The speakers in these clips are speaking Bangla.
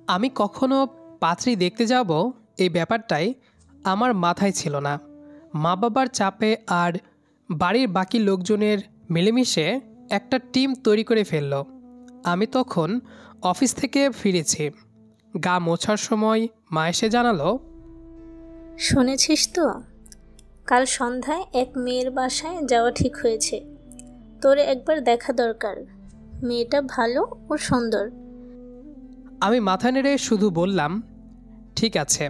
আমি কখনো পাত্রী দেখতে যাব এই ব্যাপারটাই আমার মাথায় ছিল না। মা বাবার চাপে আর বাড়ির বাকি লোকজনের মিলেমিশে একটা টিম তৈরি করে ফেলল। আমি তখন অফিস থেকে ফিরেছি। গা মোছার সময় মা এসে জানালো, শুনেছিস তো, কাল সন্ধ্যায় এক মেয়ের বাসায় যাওয়া ঠিক হয়েছে। তোর একবার দেখা দরকার। মেয়েটা ভালো ও সুন্দর। আমি মাথা নেড়ে শুধু বললাম, ঠিক আছে।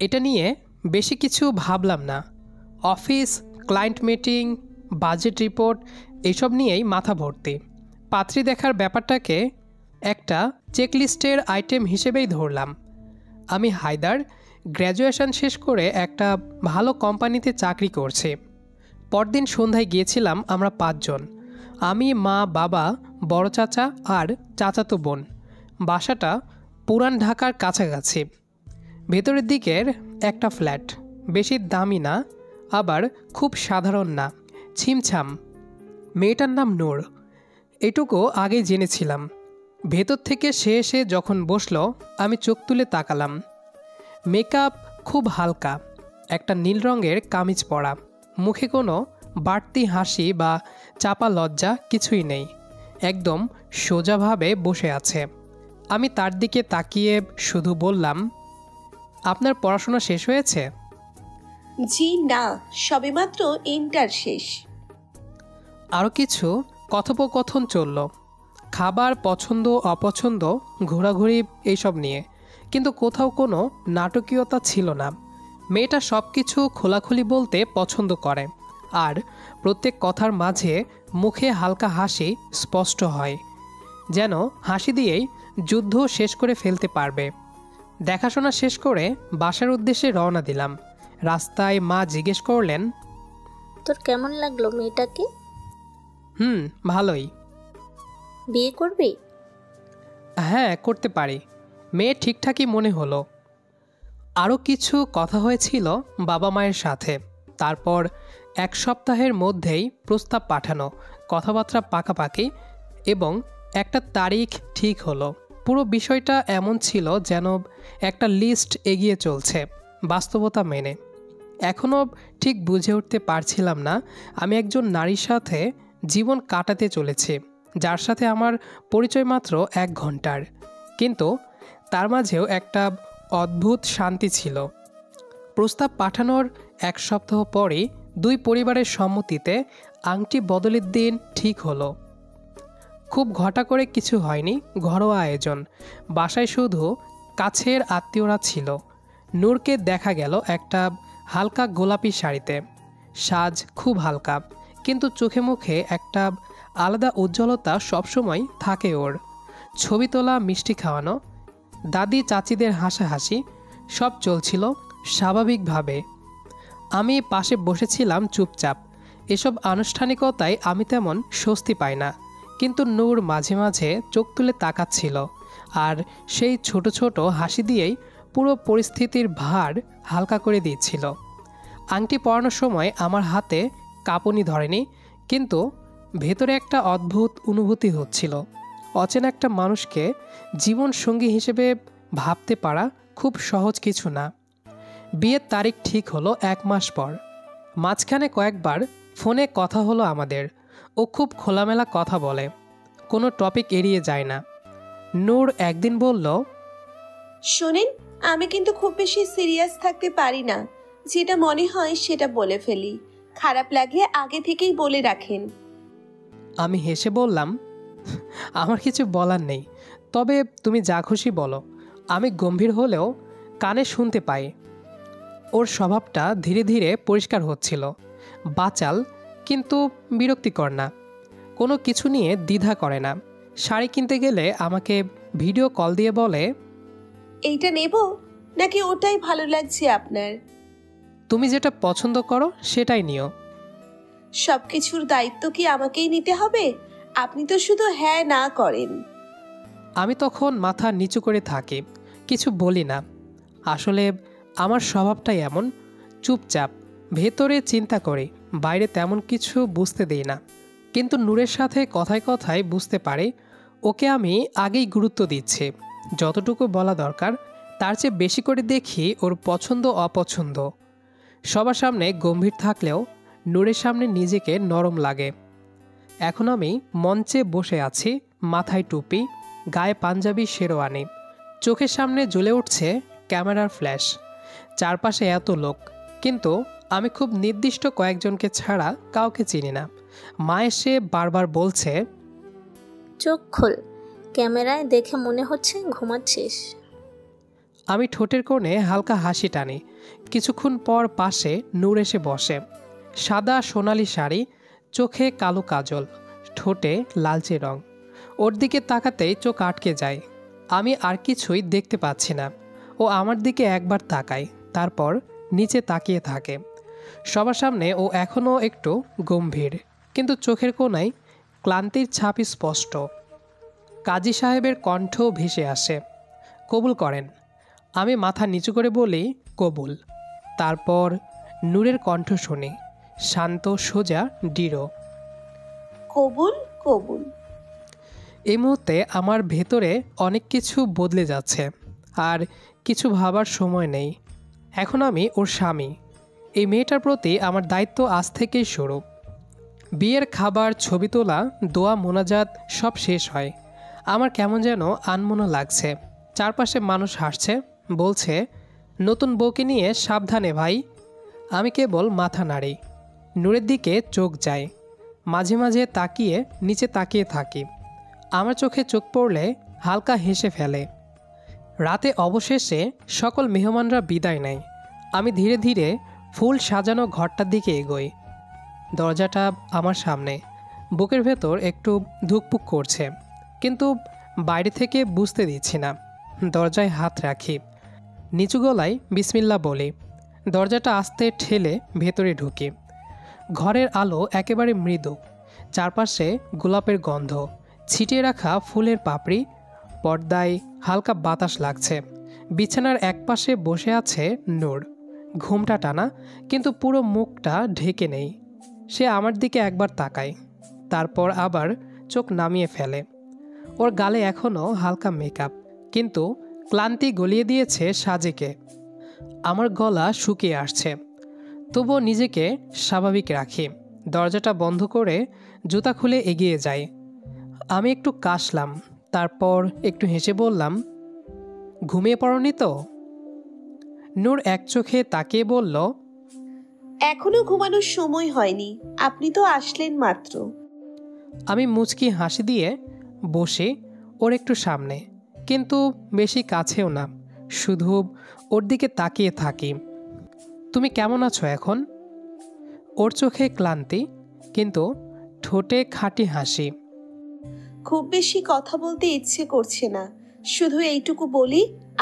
এটা নিয়ে বেশি কিছু ভাবলাম না। Office, client meeting, budget report এইসব নিয়েই মাথা ভর্তি। পাত্রী দেখার ব্যাপারটাকে একটা চেকলিস্টের আইটেম হিসেবেই ধরলাম। আমি হায়দার গ্র্যাজুয়েশন শেষ করে একটা ভালো কোম্পানিতে চাকরি করছি। পরদিন সন্ধ্যায় গিয়েছিলাম আমরা 5 জন। আমি, মা, বাবা, বড় চাচা আর চাচাতো বোন। বাসাটা পুরান ঢাকার কাছাকাছি। ভেতরের দিকের একটা ফ্ল্যাট, বেশি দামি না, আবার খুব সাধারণ না, ছিমছাম। মেয়েটার নাম নূর, এটুকু আগেই জেনেছিলাম। ভেতর থেকে সে এসে যখন বসলো, আমি চোখ তুলে তাকালাম। মেকআপ খুব হালকা, একটা নীল রঙের কামিজ পরা, মুখে কোনো বাড়তি হাসি বা চাপা লজ্জা কিছুই নেই, একদম সোজাভাবে বসে আছে। আমি তার দিকে তাকিয়ে শুধু বললাম, আপনার পড়াশোনা শেষ হয়েছে? জি না, সবেমাত্র ইন্টার শেষ। আরও কিছু কথোপকথন চলল, খাবার পছন্দ অপছন্দ, ঘোরাঘুরি এইসব নিয়ে, কিন্তু কোথাও কোনো নাটকীয়তা ছিল না। মেয়েটা সব কিছু খোলাখুলি বলতে পছন্দ করে, আর প্রত্যেক কথার মাঝে মুখে হালকা হাসি স্পষ্ট হয়, যেন হাসি দিয়েই যুদ্ধ শেষ করে ফেলতে পারবে। দেখাশোনা শেষ করে বাসার উদ্দেশ্যে রওনা দিলাম। রাস্তায় মা জিজ্ঞেস করলেন, তোর কেমন লাগলো মেয়েটাকে? ভালোই। বিয়ে করবি? হ্যাঁ, করতে পারি। মেয়ে ঠিকঠাকই মনে হলো। আরও কিছু কথা হয়েছিল বাবা মায়ের সাথে। তারপর 1 সপ্তাহের মধ্যেই প্রস্তাব পাঠানো, কথাবার্তা পাকাপাকি এবং একটা তারিখ ঠিক হলো। পুরো বিষয়টা এমন ছিল যেন একটা লিস্ট এগিয়ে চলছে বাস্তবতা মেনে। এখনও ঠিক বুঝে উঠতে পারছিলাম না আমি একজন নারীর সাথে জীবন কাটাতে চলেছি, যার সাথে আমার পরিচয় মাত্র 1 ঘন্টার, কিন্তু তার মাঝেও একটা অদ্ভুত শান্তি ছিল। প্রস্তাব পাঠানোর 1 সপ্তাহ পরেই 2 পরিবারের সম্মতিতে আংটি বদলের দিন ঠিক হলো। খুব ঘটা করে কিছু হয়নি, ঘরোয়া আয়োজন। বাসায় শুধু কাছের আত্মীয়রা ছিল। নূরকে দেখা গেল একটা হালকা গোলাপি শাড়িতে। সাজ খুব হালকা, কিন্তু চোখে মুখে একটা আলাদা উজ্জ্বলতা সবসময় থাকে ওর। ছবি তোলা, মিষ্টি খাওয়ানো, দাদি চাচিদের হাসাহাসি, সব চলছিল স্বাভাবিকভাবে। আমি পাশে বসেছিলাম চুপচাপ। এসব আনুষ্ঠানিকতায় আমি তেমন স্বস্তি পাই না, কিন্তু নূর মাঝে মাঝে চোখ তুলে তাকাচ্ছিল, আর সেই ছোট ছোট হাসি দিয়েই পুরো পরিস্থিতির ভার হালকা করে দিচ্ছিল। আংটি পরানোর সময় আমার হাতে কাঁপুনি ধরেনি, কিন্তু ভেতরে একটা অদ্ভুত অনুভূতি হচ্ছিল। অচেনা একটা মানুষকে জীবন সঙ্গী হিসেবে ভাবতে পারা খুব সহজ কিছু না। বিয়ের তারিখ ঠিক হলো 1 মাস পর। মাঝখানে কয়েকবার ফোনে কথা হলো আমাদের। ও খুব খোলামেলা কথা বলে, কোনো টপিক এড়িয়ে যায় না। নূর একদিন বলল, শোনেন, আমি কিন্তু খুব বেশি সিরিয়াস থাকতে পারি না। যেটা মনে হয় সেটা বলে ফেলি, খারাপ লাগলে আগে থেকেই বলে রাখেন। আমি হেসে বললাম, আমার কিছু বলার নেই, তবে তুমি যা খুশি বলো। আমি গম্ভীর হলেও কানে শুনতে পাই। ওর স্বভাবটা ধীরে ধীরে পরিষ্কার হচ্ছিল, বাচাল কিন্তু বিরক্তিকর না, কোনো কিছু নিয়ে দ্বিধা করে না। শাড়ি কিনতে গেলে আমাকে ভিডিও কল দিয়ে বলে, এইটা নেব নাকি ওটাই ভালো লাগছে আপনার? তুমি যেটা পছন্দ করো সেটাই নিও। সবকিছুর দায়িত্ব কি আমাকেই নিতে হবে? আপনি তো শুধু হ্যাঁ না করেন। আমি তখন মাথা নিচু করে থাকি, কিছু বলি না। আসলে আমার স্বভাবটাই এমন, চুপচাপ, ভেতরে চিন্তা করি, বাইরে তেমন কিছু বুঝতে দিই না। কিন্তু নূরের সাথে কথায় কথায় বুঝতে পারি ওকে আমি আগেই গুরুত্ব দিচ্ছি, যতটুকু বলা দরকার তার চেয়ে বেশি করে দেখি ওর পছন্দ অপছন্দ। সবার সামনে গম্ভীর থাকলেও নূরের সামনে নিজেকে নরম লাগে। এখন আমি মঞ্চে বসে আছি, মাথায় টুপি, গায়ে পাঞ্জাবি শেরওয়ানি, চোখের সামনে জ্বলে উঠছে ক্যামেরার ফ্ল্যাশ। চারপাশে এত লোক, কিন্তু আমি খুব নির্দিষ্ট কয়েকজনকে ছাড়া কাউকে চিনি না। মা এসে বারবার বলছে, চোখ খোল, ক্যামেরায় দেখে মনে হচ্ছে ঘুমাচ্ছিস। আমি ঠোঁটের কোণে হালকা হাসি টানি। কিছুক্ষণ পর পাশে নূর এসে বসে। সাদা সোনালি শাড়ি, চোখে কালো কাজল, ঠোঁটে লালচে রং। ওর দিকে তাকাতেই চোখ আটকে যায়। আমি আর কিছুই দেখতে পাচ্ছি না। ও আমার দিকে একবার তাকায়, তারপর নিচে তাকিয়ে থাকে। সবার সামনে ও এখনও একটু গম্ভীর, কিন্তু চোখের কোণায় ক্লান্তির ছাপ স্পষ্ট। কাজী সাহেবের কণ্ঠ ভেসে আসে, কবুল করেন। আমি মাথা নিচু করে বলি, কবুল। তারপর নূরের কণ্ঠ শুনি, শান্ত, সোজা, দৃঢ়, কবুল কবুল। এই মুহূর্তে আমার ভেতরে অনেক কিছু বদলে যাচ্ছে, আর কিছু ভাবার সময় নেই। এখন আমি ওর স্বামী। এই মেয়েটার প্রতি আমার দায়িত্ব আজ থেকেই শুরু। বিয়ের খাবার, ছবি তোলা, দোয়া, মোনাজাত সব শেষ হয়। আমার কেমন যেন আনমনা লাগছে। চারপাশে মানুষ হাসছে, বলছে, নতুন বউকে নিয়ে সাবধানে ভাই। আমি কেবল মাথা নাড়ি, নূরের দিকে চোখ যায়, মাঝে মাঝে তাকিয়ে নিচে তাকিয়ে থাকি। আমার চোখে চোখ পড়লে হালকা হেসে ফেলে। রাতে অবশেষে সকল মেহমানরা বিদায় নেয়। আমি ধীরে ধীরে ফুল সাজানো ঘরটার দিকে এগোই। দরজাটা আমার সামনে, বুকের ভেতর একটু ধুকপুক করছে, কিন্তু বাইরে থেকে বুঝতে দিচ্ছি না। দরজায় হাত রাখি, নিচু গলায় বিসমিল্লাহ বলি। দরজাটা আস্তে ঠেলে ভেতরে ঢুকি। ঘরের আলো একেবারে মৃদু, চারপাশে গোলাপের গন্ধ, ছিটিয়ে রাখা ফুলের পাপড়ি, পর্দায় হালকা বাতাস লাগছে। বিছানার একপাশে বসে আছে নূর, ঘুমটা টানা, কিন্তু পুরো মুখটা ঢেকে নেই। সে আমার দিকে একবার তাকায়, তারপর আবার চোখ নামিয়ে ফেলে। ওর গালে এখনও হালকা মেকআপ, কিন্তু ক্লান্তি গলিয়ে দিয়েছে সাজেকে। আমার গলা শুকিয়ে আসছে, তবুও নিজেকে স্বাভাবিক রাখি। দরজাটা বন্ধ করে জুতা খুলে এগিয়ে যাই। আমি একটু কাশলাম, তারপর একটু হেসে বললাম, ঘুমিয়ে পড়নি তো? নূর এক চোখে তাকিয়ে বলল, এখনো ঘুমানোর সময় হয়নি, আপনি তো আসলেন মাত্র। আমি মুচকি হাসি দিয়ে বসে ওর একটু সামনে, কিন্তু বেশি কাছেও না, শুধু ওর দিকে তাকিয়ে থাকি। তুমি কেমন আছো এখন? ওর চোখে ক্লান্তি, কিন্তু ঠোঁটে খাঁটি হাসি। খুব বেশি কথা বলতে ইচ্ছে করছে না, শুধু এইটুকু বলি,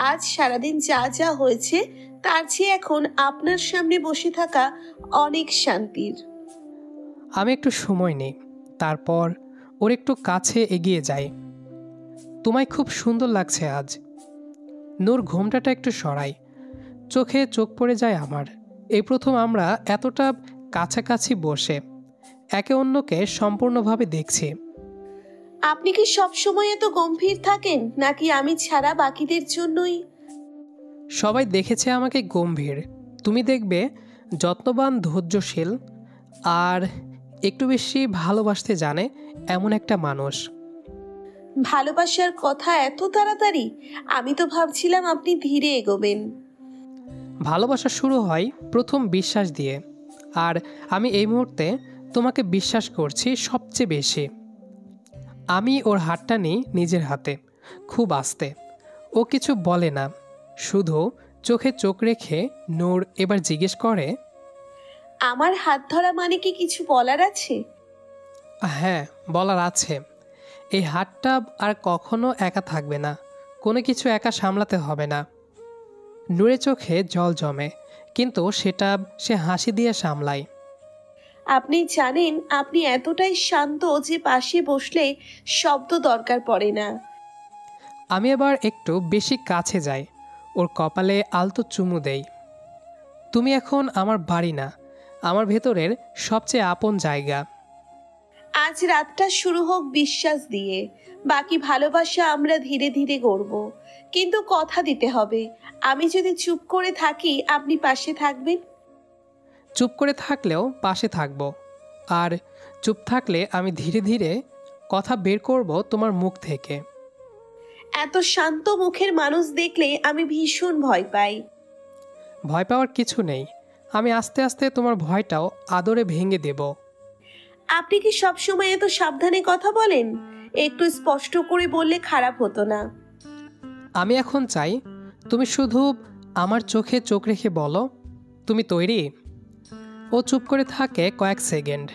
আজ সারাদিন যা যা হয়েছে তার চেয়ে এখন আপনার সামনে বসে থাকা অনেক শান্তির। আমি একটু সময় নিই, তারপর ওর একটু কাছে এগিয়ে যাই। তোমায় খুব সুন্দর লাগছে আজ। নূর ঘোমটাটা একটু সরাই, চোখে চোখ পড়ে যায় আমার। এই প্রথম আমরা এতটা কাছাকাছি বসে একে অন্যকে সম্পূর্ণভাবে দেখছি। আপনি কি সব সময় এত গম্ভীর থাকেন, নাকি আমি ছাড়া বাকিদের জন্যই? সবাই দেখেছে আমাকে গম্ভীর, তুমি দেখবে যত্নবান, ধৈর্যশীল, আর একটু বেশি ভালোবাসতে জানে এমন একটা মানুষ। ভালোবাসার কথা এত তাড়াতাড়ি? আমি তো ভাবছিলাম আপনি ধীরে এগোবেন। ভালোবাসা শুরু হয় প্রথম বিশ্বাস দিয়ে, আর আমি এই মুহূর্তে তোমাকে বিশ্বাস করছি সবচেয়ে বেশি। আমি ওর হাতটা নিই নিজের হাতে, খুব আস্তে। ও কিছু বলে না, শুধু চোখে চোখ রেখে নূর এবার জিজ্ঞেস করে, আমার হাত ধরা মানে কি কিছু বলার আছে? হ্যাঁ, বলার আছে। এই হাতটা আর কখনো একা থাকবে না, কোনো কিছু একা সামলাতে হবে না। নূরের চোখে জল জমে, কিন্তু সেটা সে হাসি দিয়ে সামলায়। আপনি জানেন, আপনি এতটাই শান্ত যে পাশে বসলে শব্দ দরকার পড়ে না। আমি এবার একটু বেশি কাছে যাই, ওর কপালে আলতো চুমু দেই। তুমি এখন আমার বাড়ি না, আমার ভেতরের সবচেয়ে আপন জায়গা। আজ আজ রাতটা শুরু হোক বিশ্বাস দিয়ে, বাকি ভালোবাসা আমরা ধীরে ধীরে গড়ব। কিন্তু কথা দিতে হবে, আমি যদি চুপ করে থাকি আপনি পাশে থাকবেন। চুপ করে থাকলেও পাশে থাকব, আর চুপ থাকলে আমি ধীরে ধীরে কথা বের করব তোমার মুখ থেকে। এত শান্ত মুখের মানুষ দেখলে আমি ভীষণ ভয় পাই। ভয় পাওয়ার কিছু নেই, আমি আস্তে আস্তে তোমার ভয়টাও আদরে ভেঙে দেব। আপনি কি সবসময় এত সাবধানে কথা বলেন? একটু স্পষ্ট করে বললে খারাপ হতো না? আমি এখন চাই তুমি শুধু আমার চোখে চোখ রেখে বলো, তুমি তৈরি? ও চুপ করে থাকে কয়েক সেকেন্ড,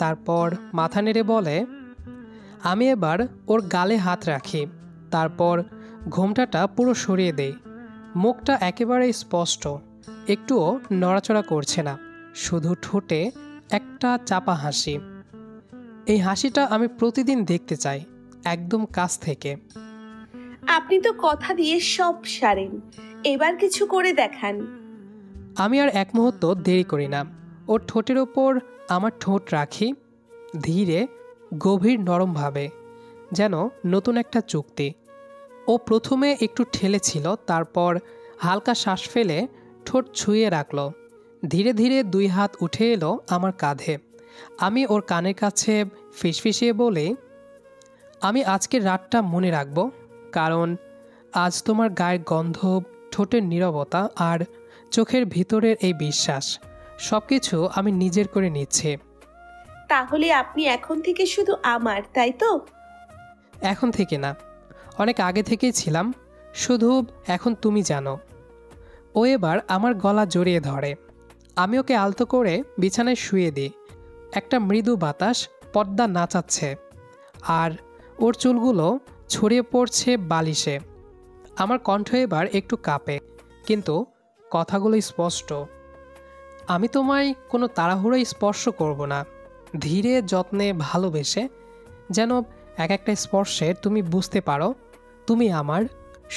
তারপর মাথা নেড়ে বলে। আমি এবার ওর গালে হাত রাখি, তারপর ঘোমটাটা পুরো সরিয়ে দেই। মুখটা একেবারে স্পষ্ট, একটুও নড়াচড়া করছে না, শুধু ঠোঁটে একটা চাপা হাসি। এই হাসিটা আমি প্রতিদিন দেখতে চাই, একদম কাছ থেকে। আপনি তো কথা দিয়ে সব সারেন, এবার কিছু করে দেখান। আমি আর এক মুহূর্ত দেরি করি না, ওর ঠোঁটের ওপর আমার ঠোঁট রাখি, ধীরে গভীর নরমভাবে, যেন নতুন একটা চুক্তি। ও প্রথমে একটু ঠেলেছিল, তারপর হালকা শ্বাস ফেলে ঠোঁট ছুঁয়ে রাখল। ধীরে ধীরে 2 হাত উঠে এলো আমার কাঁধে। আমি ওর কানের কাছে ফিসফিসিয়ে বলি, আমি আজকের রাতটা মনে রাখব, কারণ আজ তোমার গায়ের গন্ধ, ঠোঁটের নীরবতা আর চোখের ভিতরের এই বিশ্বাস, সব কিছু আমি নিজের করে নিচ্ছি। তাহলে আপনি এখন থেকে শুধু আমার, তাই তো? এখন থেকে না, অনেক আগে থেকেই ছিলাম, শুধু এখন তুমি জানো। ও এবার আমার গলা জড়িয়ে ধরে। আমি ওকে আলতো করে বিছানায় শুয়ে দিই। একটা মৃদু বাতাস পর্দা নাচাচ্ছে, আর ওর চুলগুলো ছড়িয়ে পড়ছে বালিশে। আমার কণ্ঠ এবার একটু কাঁপে, কিন্তু কথাগুলো স্পষ্ট। আমি তোমায় কোনো তাড়াহুড়োয় স্পর্শ করব না, ধীরে যত্নে ভালোবেসে, যেন এক একটা স্পর্শে তুমি বুঝতে পারো তুমি আমার,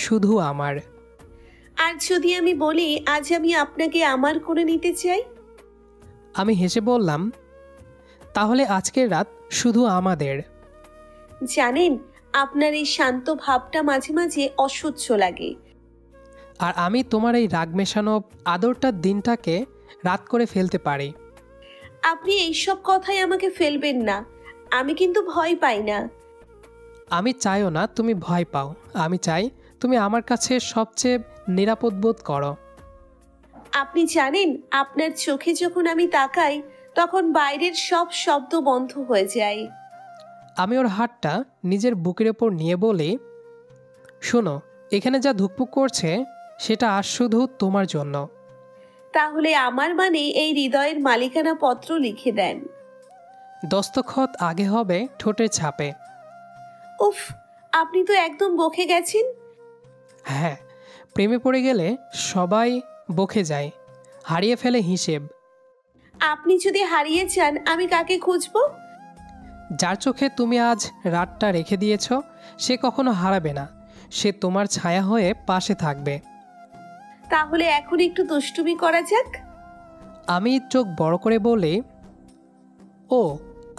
শুধু আমার। আর যদি আমি বলি আজ আমি আপনাকে আমার করে নিতে চাই? আমি হেসে বললাম, তাহলে আজকের রাত শুধু আমাদের। জানেন, আপনার এই শান্ত ভাবটা মাঝে মাঝে অসহ্য লাগে। আর আমি তোমার এই রাগ মেশানো আদরটার দিনটাকে রাত করে ফেলতে পারি। আপনি এইসব কথাই আমাকে ফেলবেন না, আমি কিন্তু ভয় পাই না। আমি চাইও না তুমি ভয় পাও, আমি চাই তুমি আমার কাছে সবচেয়ে নিরাপদ বোধ করো। আপনি জানেন, আপনার চোখে যখন আমি তাকাই তখন বাইরের সব শব্দ বন্ধ হয়ে যায়। আমি ওর হাতটা নিজের বুকের ওপর নিয়ে বলি, শোনো, এখানে যা ধুকপুক করছে সেটা আজ শুধু তোমার জন্য। তাহলে আমার মানে এই হৃদয়ের মালিকানা পত্র লিখে দেন। দস্তখত আগে হবে ঠোঁটের ছাপে। উফ, আপনি তো একদম বকে গেছেন। হ্যাঁ, প্রেমে পড়ে গেলে সবাই বকে যায়, হারিয়ে ফেলে হিসেব। আপনি যদি হারিয়ে যান আমি কাকে খুঁজবো? যার চোখে তুমি আজ রাতটা রেখে দিয়েছ, সে কখনো হারাবে না, সে তোমার ছায়া হয়ে পাশে থাকবে। তাহলে এখন একটু দুষ্টুমি করা যাক। আমি চোখ বড় করে বলি, ও,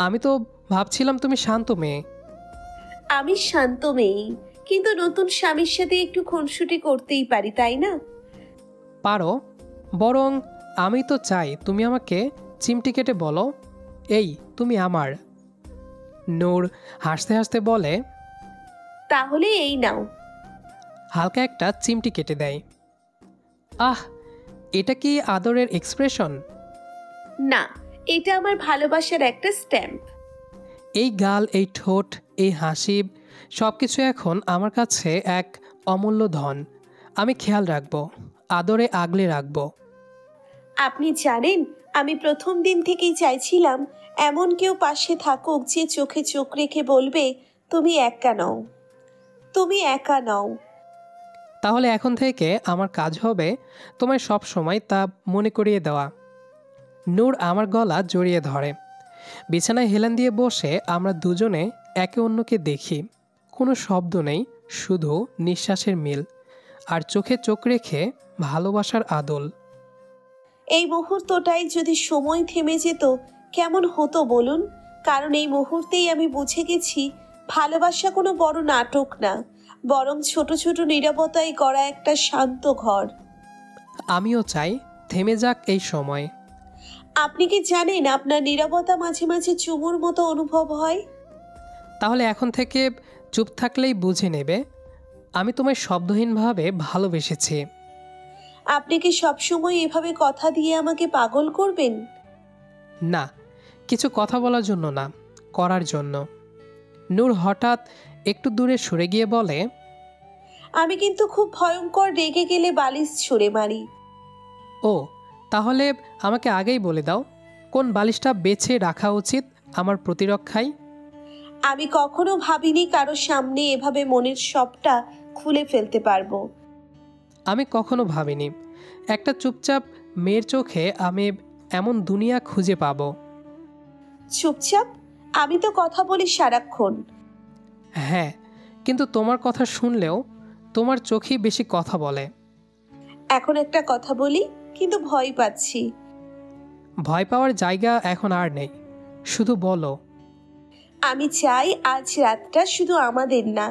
আমি তো ভাবছিলাম তুমি শান্ত মেয়ে। আমি শান্ত মেয়ে, কিন্তু নতুন স্বামীর সাথে একটু খুনসুটি করতেই পারি, তাই না? পারো, বরং আমি তো চাই তুমি আমাকে চিমটি কেটে বলো, এই তুমি আমার। নূর হাসতে হাসতে বলে, তাহলে এই নাও। হালকা একটা চিমটি কেটে দেয়। আহ, এটা কি আদরের এক্সপ্রেশন? না, এটা আমার ভালোবাসার একটা স্ট্যাম্প। এই গাল, এই ঠোঁট, এই হাসি, সব কিছু এখন আমার কাছে এক অমূল্য ধন। আমি খেয়াল রাখবো, আদরে আগলে রাখবো। আপনি জানেন, আমি প্রথম দিন থেকেই চাইছিলাম এমন কেউ পাশে থাকুক যে চোখে চোখ রেখে বলবে, তুমি একা নও, তুমি একা নও। তাহলে এখন থেকে আমার কাজ হবে তোমায় সব সময় তা মনে করিয়ে দেওয়া। নূর আমার গলা জড়িয়ে ধরে। বিছানায় হেলান দিয়ে বসে আমরা দুজনে একে অন্যকে দেখি। কোনো শব্দ নেই, শুধু নিঃশ্বাসের মিল আর চোখে চোখ রেখে ভালোবাসার আদল। এই মুহূর্তটাই যদি সময় থেমে যেত কেমন হতো বলুন? কারণ এই মুহূর্তেই আমি বুঝে গেছি ভালোবাসা কোনো বড় নাটক না, বরং ছোট ছোট নীরবতায় গড়া একটা শান্ত ঘর। আমিও চাই থেমে যাক এই সময়। আপনি কি জানেন আপনার নীরবতা মাঝে মাঝে চুমুর মতো অনুভব হয়? তাহলে এখন থেকে চুপ থাকলেই বুঝে নেবে আমি তোমায় শব্দহীনভাবে ভালোবেসেছি। আপনি কি সবসময় এভাবে কথা দিয়ে আমাকে পাগল করবেন? না, কিছু কথা বলার জন্য না, করার জন্য। নূর হঠাৎ একটু দূরে সরে গিয়ে বলে, আমি কিন্তু খুব ভয়ঙ্কর রেগে গেলে বালিশ ছুঁড়ে মারি। ও, তাহলে আমাকে আগেই বলে দাও কোন বালিশটা বেছে রাখা উচিত আমার প্রতিরক্ষায়। আমি কখনো ভাবিনি কারো সামনে এভাবে মনের সবটা খুলে ফেলতে পারবো। আমি কখনো ভাবিনি একটা চুপচাপ মেয়ের চোখে আমি এমন দুনিয়া খুঁজে পাবো। চুপচাপ? আমি তো কথা বলি সারাক্ষণ। হ্যাঁ, কিন্তু তোমার কথা শুনলেও তোমার চোখেই বেশি কথা বলে। এখন একটা কথা বলি, কিন্তু ভয় পাচ্ছি। ভয় পাওয়ার জায়গা এখন আর নেই, শুধু বলো। আমি চাই আজ রাতটা শুধু আমাদের না,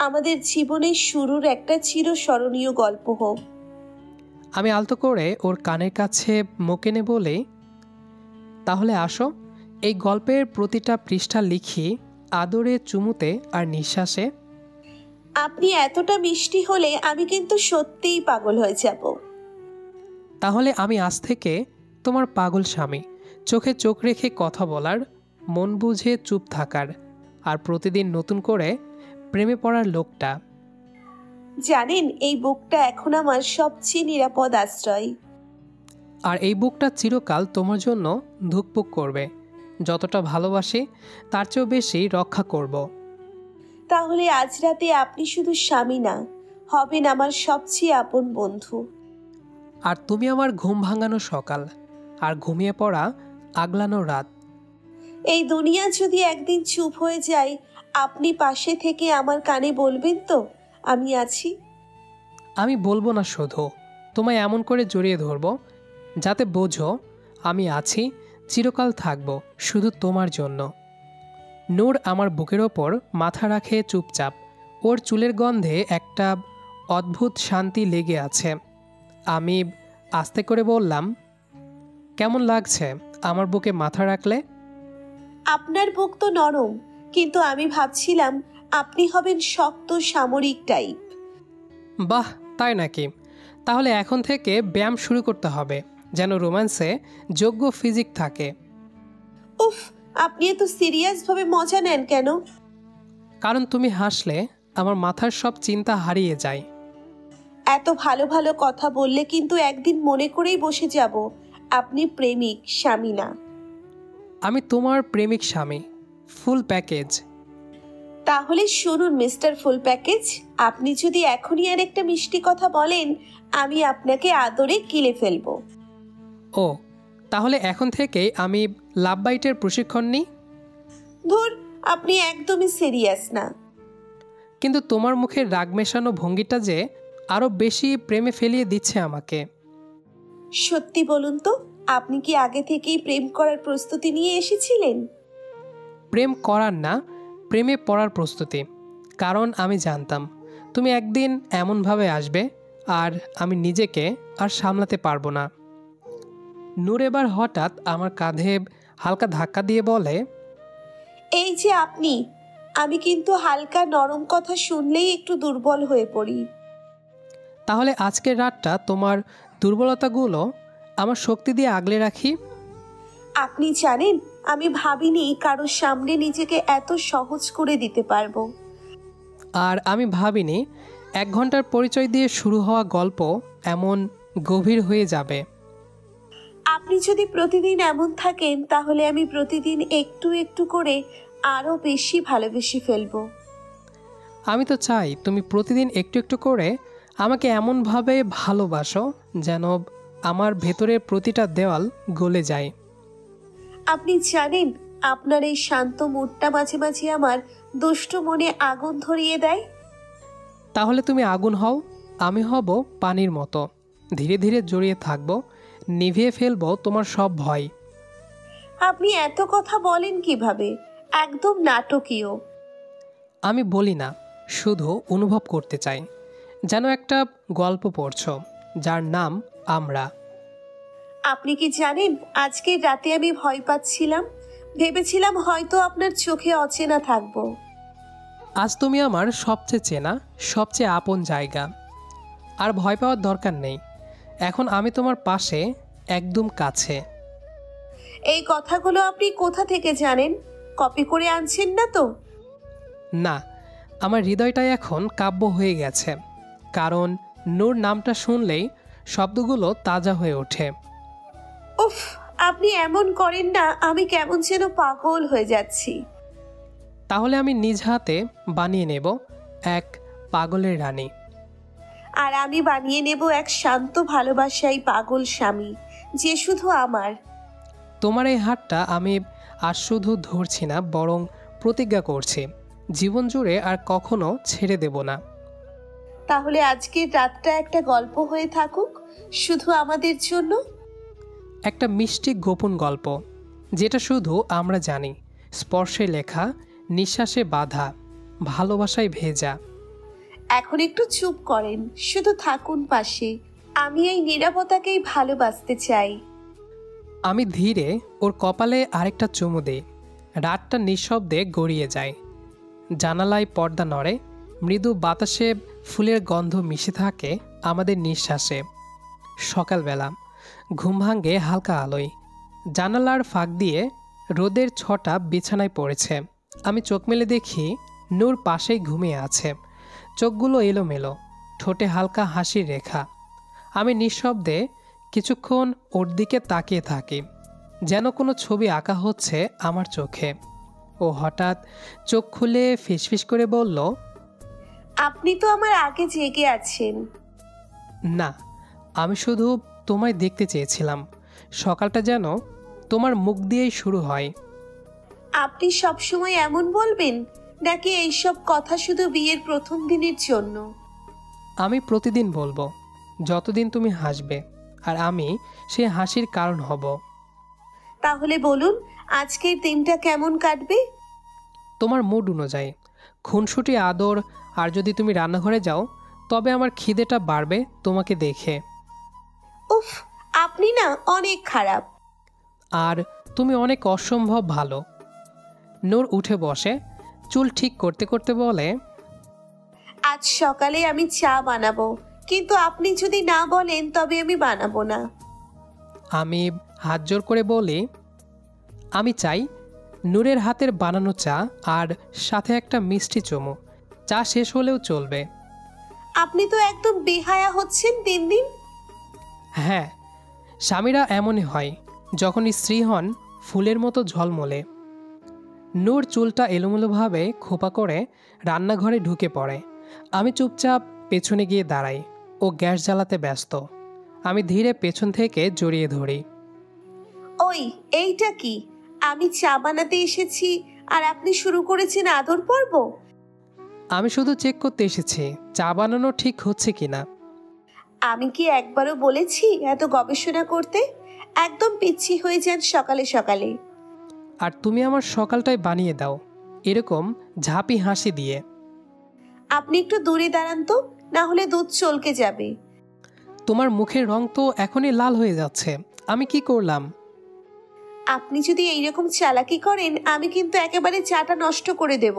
আমাদের জীবনের শুরুর একটা চিরস্মরণীয় গল্প হোক। আমি আলতো করে ওর কানের কাছে মুখ এনে বলি, তাহলে আসো এই গল্পের প্রতিটা পৃষ্ঠা লিখি আদরে, চুমুতে আর নিঃশ্বাসে। আপনি এতটা মিষ্টি হলে আমি কিন্তু সত্যিই পাগল হয়ে যাব। তাহলে আমি আজ থেকে তোমার পাগল স্বামী, চোখে চোখ রেখে কথা বলার, মন বুঝে চুপ থাকার, আর প্রতিদিন নতুন করে প্রেমে পড়ার লোকটা। জানেন, এই বুকটা এখন আমার সবচেয়ে নিরাপদ আশ্রয়। আর এই বুকটা চিরকাল তোমার জন্য ধুকপুক করবে। যতটা ভালোবাসি তার চেয়েও বেশি রক্ষা করব। তাহলে আজ রাতে আপনি শুধু স্বামী না, হবেন আমার সবচেয়ে আপন বন্ধু। আর তুমি আমার ঘুম ভাঙানো সকাল, আর ঘুমিয়ে পড়া আগলানো রাত। এই দুনিয়া যদি একদিন চুপ হয়ে যায়, আপনি পাশে থেকে আমার কানে বলবেন তো আমি আছি? আমি বলবো না, শুধু তোমায় এমন করে জড়িয়ে ধরবো যাতে বোঝো আমি আছি, চিরকাল থাকবো শুধু তোমার জন্য। নূর আমার বুকের ওপর মাথা রাখে চুপচাপ। ওর চুলের গন্ধে একটা অদ্ভুত শান্তি লেগে আছে। আমি আস্তে করে বললাম, কেমন লাগছে আমার বুকে মাথা রাখলে? আপনার বুক তো নরম, কিন্তু আমি ভাবছিলাম আপনি হবেন শক্ত সামরিক টাইপ। বাহ, তাই নাকি? তাহলে এখন থেকে ব্যায়াম শুরু করতে হবে, যেন রোম্যান্সে যোগ্য ফিজিক থাকে। উফ, আপনি এত সিরিয়াস ভাবে মজা নেন কেন? কারণ তুমি হাসলে আমার মাথার সব চিন্তা হারিয়ে যায়। এত ভালো ভালো কথা বললে কিন্তু একদিন মনে করেই বসে যাব আপনি প্রেমিক, স্বামী না। আমি তোমার প্রেমিক স্বামী, ফুল প্যাকেজ। তাহলে শুনুন মিস্টার ফুল প্যাকেজ, আপনি যদি এখনই আর একটা মিষ্টি কথা বলেন, আমি আপনাকে আদরে গিলে ফেলবো। ও, তাহলে এখন থেকেই আমি লাভ বাইটের প্রশিক্ষণ নিই। ধুর, আপনি একদমই সিরিয়াস না। কিন্তু তোমার মুখের রাগ মেশানো ভঙ্গিটা যে আরও বেশি প্রেমে ফেলিয়ে দিচ্ছে আমাকে। সত্যি বলুন তো, আপনি কি আগে থেকেই প্রেম করার প্রস্তুতি নিয়ে এসেছিলেন? প্রেম করার না, প্রেমে পড়ার প্রস্তুতি। কারণ আমি জানতাম তুমি একদিন এমনভাবে আসবে আর আমি নিজেকে আর সামলাতে পারবো না। নূর এবার হঠাৎ আমার কাঁধে হালকা ধাক্কা দিয়ে বলে, এই যে আপনি, আমি কিন্তু হালকা নরম কথা শুনলেই একটু দুর্বল হয়ে পড়ি। তাহলে আজকের রাতটা তোমার দুর্বলতাগুলো আমার শক্তি দিয়ে আগলে রাখি। আপনি জানেন, আমি ভাবিনি কারোর সামনে নিজেকে এত সহজ করে দিতে পারবো। আর আমি ভাবিনি 1 ঘন্টার পরিচয় দিয়ে শুরু হওয়া গল্প এমন গভীর হয়ে যাবে। আপনি যদি প্রতিদিন এমন থাকেন, তাহলে আমি প্রতিদিন একটু একটু করে আরো বেশি ভালোবেসে ফেলবো। আমি তো চাই তুমি প্রতিদিন একটু একটু করে আমাকে এমনভাবে ভালোবাসো যেন আমার ভেতরের প্রতিটা দেওয়াল গলে যায়। আপনি জানেন, আপনার এই শান্ত মুডটা মাঝে মাঝে আমার দুষ্ট মনে আগুন ধরিয়ে দেয়। তাহলে তুমি আগুন হও, আমি হব পানির মতো, ধীরে ধীরে জড়িয়ে থাকবো, নিভিয়ে ফেলবো তোমার সব ভয়। আপনি এত কথা বলেন কিভাবে? একদম নাটকীয়। আমি বলি না, শুধু অনুভব করতে চাই, যেন একটা গল্প পড়ছো যার নাম আমরা। আপনি কি জানেন, আজকের রাতে আমি ভয় পাচ্ছিলাম। ভেবেছিলাম হয়তো আপনার চোখে অচেনা থাকবো। আজ তুমি আমার সবচেয়ে চেনা, সবচেয়ে আপন জায়গা। আর ভয় পাওয়ার দরকার নেই, এখন আমি তোমার পাশে, একদম কাছে। এই কথাগুলো আপনি কোথা থেকে জানেন? কপি করে আনছেন না তো? না, আমার হৃদয়টাই এখন কাব্য হয়ে গেছে, কারণ নূর নামটা শুনলেই শব্দগুলো তাজা হয়ে ওঠে। উফ, আপনি এমন করেন না, আমি কেমন যেন পাগল হয়ে যাচ্ছি। তাহলে আমি নিজ হাতে বানিয়ে নেব এক পাগলের রানী। আর আমি বানিয়ে নেব এক শান্ত ভালোবাসাই পাগল স্বামী, যে শুধু আমার। তোমার এই হাতটা আমি আর শুধু ধরছি না, বরং প্রতিজ্ঞা করছি জীবন জুড়ে আর কখনো ছেড়ে দেব না। তাহলে আজকের রাতটা একটা গল্প হয়ে থাকুক, শুধু আমাদের জন্য। একটা মিষ্টি গোপন গল্প, যেটা শুধু আমরা জানি, স্পর্শে লেখা, নিঃশ্বাসে বাঁধা, ভালোবাসায় ভেজা। এখন একটু চুপ করেন, শুধু থাকুন পাশে। আমি এই নীরবতাকেই ভালোবাসতে চাই। আমি ধীরে ওর কপালে আরেকটা চুমু দিই। রাতটা নিঃশব্দে গড়িয়ে যায়। জানালায় পর্দা নড়ে, মৃদু বাতাসে ফুলের গন্ধ মিশে থাকে আমাদের নিঃশ্বাসে। সকালবেলা ঘুম ভাঙে হালকা আলোয়। জানালার ফাঁক দিয়ে রোদের ছটা বিছানায় পড়েছে। আমি চোখ মেলে দেখি নূর পাশেই ঘুমিয়ে আছে, চোখগুলো এলোমেলো, ঠোঁটে হালকা হাসির রেখা। আমি নিঃশব্দে কিছুক্ষণ ওর দিকে তাকিয়ে থাকি, যেন কোনো ছবি আঁকা হচ্ছে আমার চোখে। ও হঠাৎ চোখ খুলে ফিসফিস করে বলল, আপনি তো আমার আগে জেগে আছেন। না, আমি শুধু তোমায় দেখতে চেয়েছিলাম। সকালটা যেন তোমার মুখ দিয়েই শুরু হয়। আপনি সবসময় এমন বলবেন, নাকি এইসব কথা শুধু বিয়ের প্রথম দিনের জন্য? আমি প্রতিদিন বলবো, যতদিন তুমি হাসবে, আর আমি সেই হাসির কারণ হব। তাহলে বলুন, আজকের দিনটা কেমন কাটবে? তোমার মুড অনুযায়ী, খুনসুটি আদর, আর যদি তুমি রান্নাঘরে যাও তবে আমার খিদেটা বাড়বে তোমাকে দেখে। উফ, আপনি না অনেক খারাপ। আর তুমি অনেক অসম্ভব ভালো। নূর উঠে বসে, চুল ঠিক করতে করতে বলে, আজ সকালে আমি চা বানাবো, কিন্তু আপনি যদি না বলেন তবে আমি বানাবো না। আমি হাত জোর করে বলি, আমি চাই নূরের হাতের বানানো চা, আর সাথে একটা মিষ্টি চুমু। চা শেষ হলেও চলবে। আপনি তো একদম বেহায়া হচ্ছেন দিন দিন। হ্যাঁ, স্বামীরা এমনই হয় যখন স্ত্রী হন ফুলের মতো ঝলমলে। নূর চুলটা এলোমেলোভাবে খোপা করে রান্নাঘরে ঢুকে পড়ে। আমি চুপচাপ পেছনে গিয়ে দাঁড়াই। ও গ্যাস জ্বালাতে ব্যস্ত। আমি ধীরে পেছন থেকে জড়িয়ে ধরি। ওই, এইটা কি? আমি চা বানাতে এসেছি আর আপনি শুরু করেছেন আদর পর্ব। আমি শুধু চেক করতে এসেছি চা বানানো ঠিক হচ্ছে কিনা। আমি কি একবারও বলেছি এত গবেষণা করতে? একদম পিচ্ছি হয়ে যান সকালে সকালে। আর তুমি আমার সকালটাই বানিয়ে দাও এরকম ঝাঁপি হাসি দিয়ে। আপনি একটু দূরে দাঁড়ান তো, না হলে দুধ চলকে যাবে। তোমার মুখের রং তো এখনই লাল হয়ে যাচ্ছে, আমি কি করলাম? আপনি যদি এইরকম চালাকি করেন, আমি কিন্তু একেবারে চাটা নষ্ট করে দেব।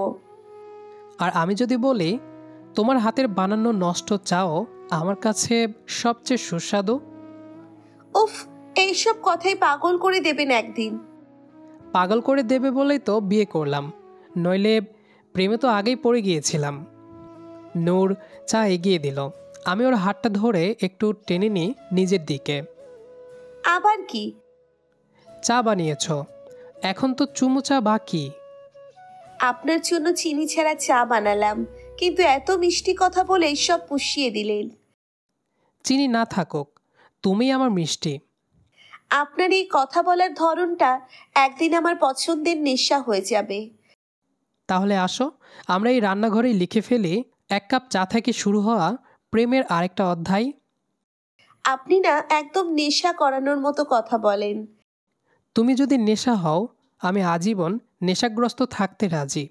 আর আমি যদি বলি তোমার হাতের বানানো নষ্ট চাও আমার কাছে সবচেয়ে সুস্বাদু। উফ, এইসব কথাই পাগল করে দেবেন একদিন। পাগল করে দেবে বলেই তো বিয়ে করলাম, নইলে প্রেমে তো আগেই পড়ে গিয়েছিলাম। নূর চা এগিয়ে দিল। আমি ওর হাতটা ধরে একটু টেনে নিই নিজের দিকে। আবার কি? চা বানিয়েছ, এখন তো চুমু চা বাকি। আপনার জন্য চিনি ছাড়া চা বানালাম, কিন্তু এত মিষ্টি কথা বলে সব পুষিয়ে দিলেন। চিনি না থাকুক, তুমি আমার মিষ্টি। আপনার এই কথা বলার ধরনটা একদিন আমার পছন্দের নেশা হয়ে যাবে। তাহলে আসো, আমরা এই রান্নাঘরেই লিখে ফেলি এক কাপ চা থেকে শুরু হওয়া প্রেমের আরেকটা অধ্যায়। আপনি না একদম নেশা করানোর মতো কথা বলেন। তুমি যদি নেশা হও, আমি আজীবন নেশাগ্রস্ত থাকতে রাজি।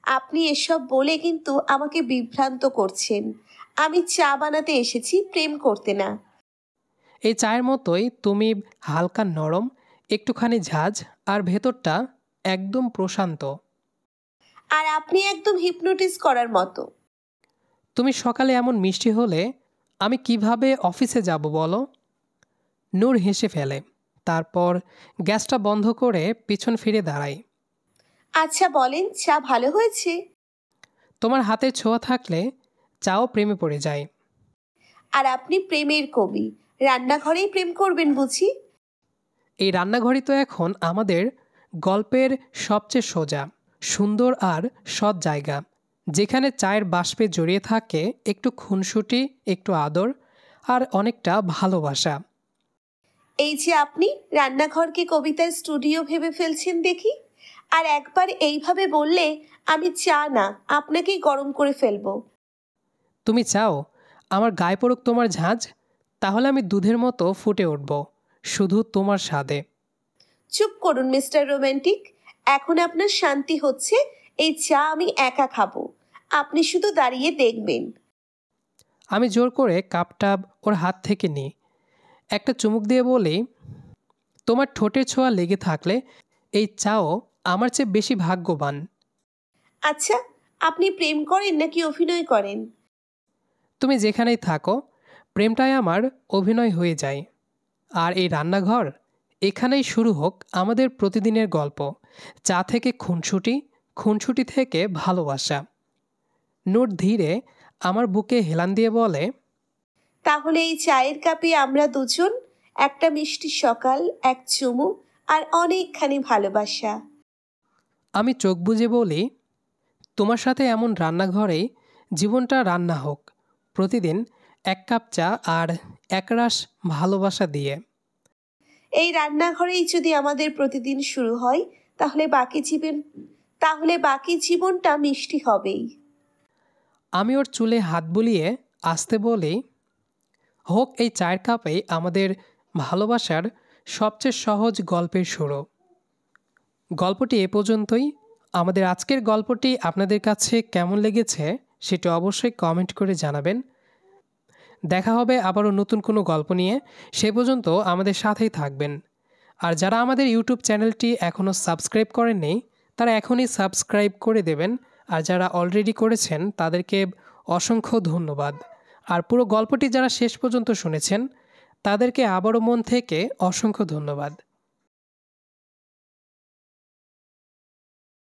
আপনি এসব বলে কিন্তু আমাকে বিভ্রান্ত করছেন। আমি চা বানাতে এসেছি, প্রেম করতে না। এই চায়ের মতোই তুমি হালকা নরম, একটুখানি ঝাঁজ, আর ভেতরটা একদম প্রশান্ত। আর আপনি একদম হিপনোটিস করার মতো। তুমি সকালে এমন মিষ্টি হলে আমি কিভাবে অফিসে যাব বলো? নূর হেসে ফেলে। তারপর গ্যাসটা বন্ধ করে পিছন ফিরে দাঁড়ায়। আচ্ছা বলেন, চা ভালো হয়েছে? তোমার হাতের ছোঁয়া থাকলে চাও প্রেমে পড়ে যায়। আর আপনি প্রেমের কবি, রান্নাঘরেই প্রেম করবেন বুঝি? এই রান্নাঘরই তো এখন আমাদের গল্পের সবচেয়ে সোজা, সুন্দর আর সৎ জায়গা, যেখানে চায়ের বাষ্পে জড়িয়ে থাকে একটু খুনসুটি, একটু আদর, আর অনেকটা ভালোবাসা। এই যে আপনি রান্নাঘরকে কবিতার স্টুডিও ভেবে ফেলছেন দেখি। আর একবার এইভাবে বললে আমি চা না, আপনাকেই গরম করে ফেলবো। তুমি চাও আমার গায়ে পড়ুক তোমার ঝাঁজ? তাহলে আমি দুধের মতো ফুটে উঠব, শুধু তোমার স্বাদে। চুপ করুন মিস্টার রোম্যান্টিক। এখন আপনার শান্তি হচ্ছে, এই চা আমি একা খাবো, আপনি শুধু দাঁড়িয়ে দেখবেন। আমি জোর করে কাপটা ওর হাত থেকে নিই, একটা চুমুক দিয়ে বলি, তোমার ঠোঁটের ছোঁয়া লেগে থাকলে এই চাও আমার চেয়ে বেশি ভাগ্যবান। আচ্ছা, আপনি প্রেম করেন নাকি অভিনয় করেন? তুমি যেখানেই থাকো, প্রেমটাই আমার অভিনয় হয়ে যায়। আর এই রান্নাঘর, এখানেই শুরু হোক আমাদের প্রতিদিনের গল্প। চা থেকে খুনসুটি, খুনসুটি থেকে ভালোবাসা। নূর ধীরে আমার বুকে হেলান দিয়ে বলে, তাহলে এই চায়ের কাপে আমরা দুজন, একটা মিষ্টি সকাল, এক চুমু, আর অনেকখানি ভালোবাসা। আমি চোখ বুজে বলি, তোমার সাথে এমন রান্নাঘরেই জীবনটা রান্না হোক, প্রতিদিন এক কাপ চা আর একরাশ ভালোবাসা দিয়ে। এই রান্নাঘরেই যদি আমাদের প্রতিদিন শুরু হয়, তাহলে বাকি জীবনটা মিষ্টি হবেই। আমি ওর চুলে হাত বুলিয়ে আসতে বলি, হোক এই চায়ের কাপেই আমাদের ভালোবাসার সবচেয়ে সহজ গল্পের শুরু। গল্পটি এ পর্যন্তই। আমাদের আজকের গল্পটি আপনাদের কাছে কেমন লেগেছে সেটা অবশ্যই কমেন্ট করে জানাবেন। দেখা হবে আবারও নতুন কোনো গল্প নিয়ে। সে পর্যন্ত আমাদের সাথেই থাকবেন। আর যারা আমাদের ইউটিউব চ্যানেলটি এখনও সাবস্ক্রাইব করেননি, তারা এখনই সাবস্ক্রাইব করে দেবেন। আর যারা অলরেডি করেছেন তাদেরকে অসংখ্য ধন্যবাদ। আর পুরো গল্পটি যারা শেষ পর্যন্ত শুনেছেন তাদেরকে আবারও মন থেকে অসংখ্য ধন্যবাদ।